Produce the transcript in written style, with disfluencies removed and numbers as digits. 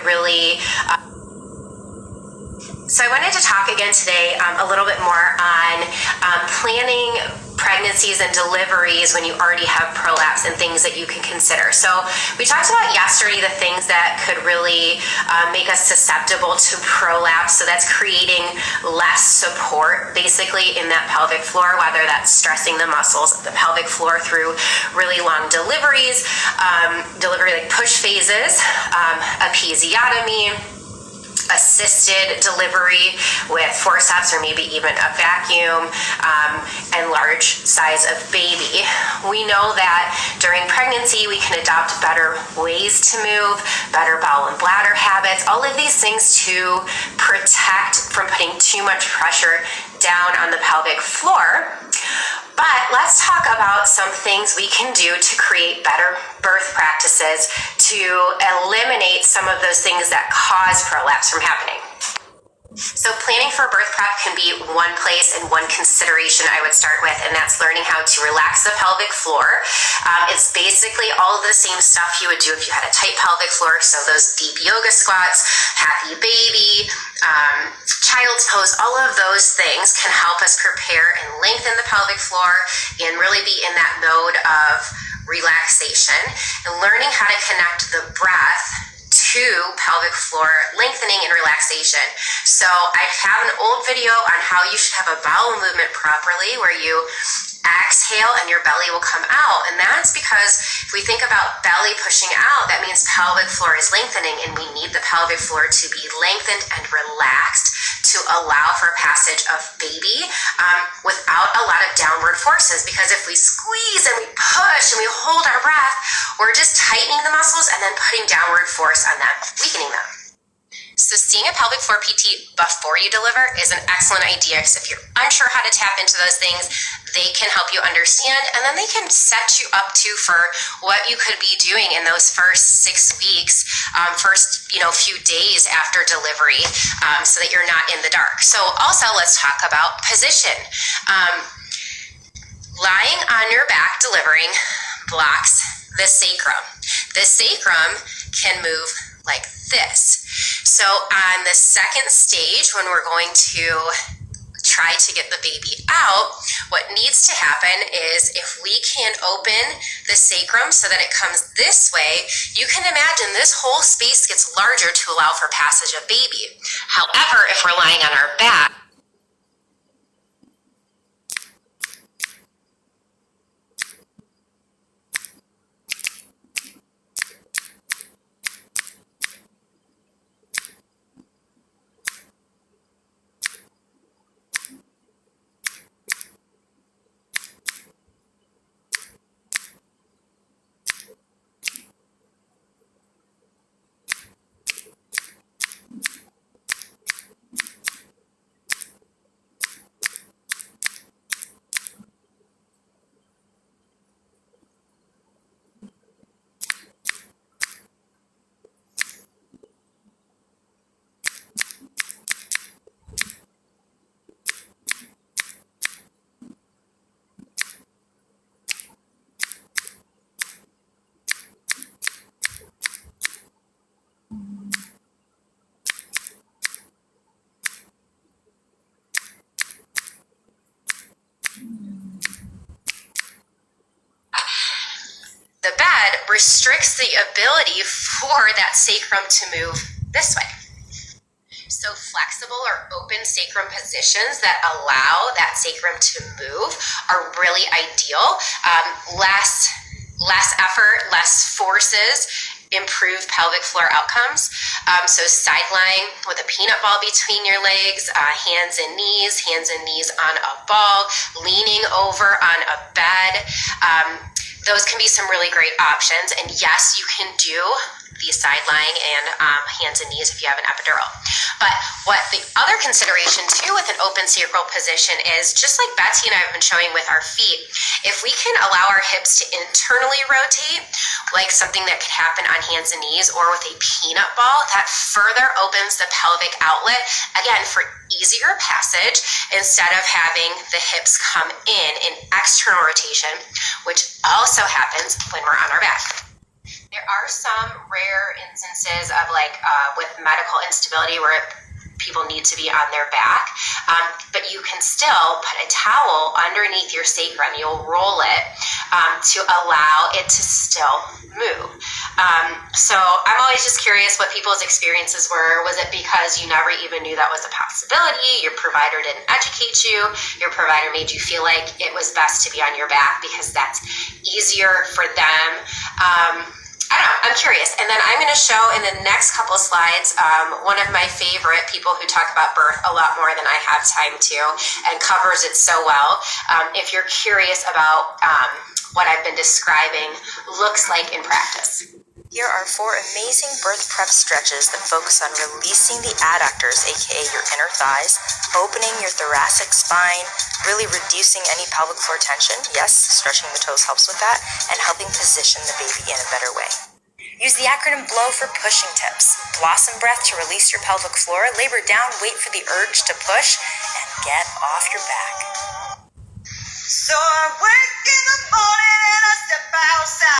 really So I wanted to talk again today a little bit more on planning pregnancies and deliveries when you already have prolapse and things that you can consider. So we talked about yesterday the things that could really make us susceptible to prolapse. So that's creating less support basically in that pelvic floor, whether that's stressing the muscles of the pelvic floor through really long deliveries, delivery like push phases, episiotomy, assisted delivery with forceps or maybe even a vacuum, and large size of baby. We know that during pregnancy we can adopt better ways to move, better bowel and bladder habits, all of these things to protect from putting too much pressure down on the pelvic floor. But let's talk about some things we can do to create better birth practices to eliminate some of those things that cause prolapse from happening. So planning for birth prep can be one place and one consideration I would start with, and that's learning how to relax the pelvic floor. It's basically all of the same stuff you would do if you had a tight pelvic floor. So those deep yoga squats, happy baby, child's pose, all of those things can help us prepare and lengthen the pelvic floor and really be in that mode of relaxation, and learning how to connect the breath to pelvic floor lengthening and relaxation. So I have an old video on how you should have a bowel movement properly, where you exhale and your belly will come out. And that's because if we think about belly pushing out, that means pelvic floor is lengthening, and we need the pelvic floor to be lengthened and relaxed to allow for passage of baby without a lot of downward forces. Because if we squeeze and we push and we hold our breath, we're just tightening the muscles and then putting downward force on them, weakening them. So seeing a pelvic floor PT before you deliver is an excellent idea, because if you're unsure how to tap into those things, they can help you understand, and then they can set you up to for what you could be doing in those first 6 weeks, first few days after delivery, so that you're not in the dark. So also let's talk about position. Lying on your back delivering blocks the sacrum. The sacrum can move like this. So on the second stage, when we're going to try to get the baby out, what needs to happen is if we can open the sacrum so that it comes this way, you can imagine this whole space gets larger to allow for passage of baby. However, if we're lying on our back, the bed restricts the ability for that sacrum to move this way. So flexible or open sacrum positions that allow that sacrum to move are really ideal. Less effort, less forces, improve pelvic floor outcomes. So side lying with a peanut ball between your legs, hands and knees on a ball, leaning over on a bed. Those can be some really great options. And yes, you can do the side lying and hands and knees if you have an epidural. But what the other consideration too with an open sacral position is, just like Betsy and I have been showing with our feet, if we can allow our hips to internally rotate, like something that could happen on hands and knees or with a peanut ball, that further opens the pelvic outlet, again, for easier passage instead of having the hips come in external rotation, which also happens when we're on our back. There are some rare instances of with medical instability where people need to be on their back, but you can still put a towel underneath your sacrum. You'll roll it to allow it to still move. So I'm always just curious what people's experiences were. Was it because you never even knew that was a possibility? Your provider didn't educate you? Your provider made you feel like it was best to be on your back because that's easier for them? I don't know, I'm curious. And then I'm going to show in the next couple of slides one of my favorite people who talk about birth a lot more than I have time to and covers it so well. If you're curious about what I've been describing looks like in practice. Here are 4 amazing birth prep stretches that focus on releasing the adductors, aka your inner thighs, opening your thoracic spine, really reducing any pelvic floor tension. Yes, stretching the toes helps with that, and helping position the baby in a better way. Use the acronym BLOW for pushing tips. Blossom breath to release your pelvic floor, labor down, wait for the urge to push, and get off your back. So I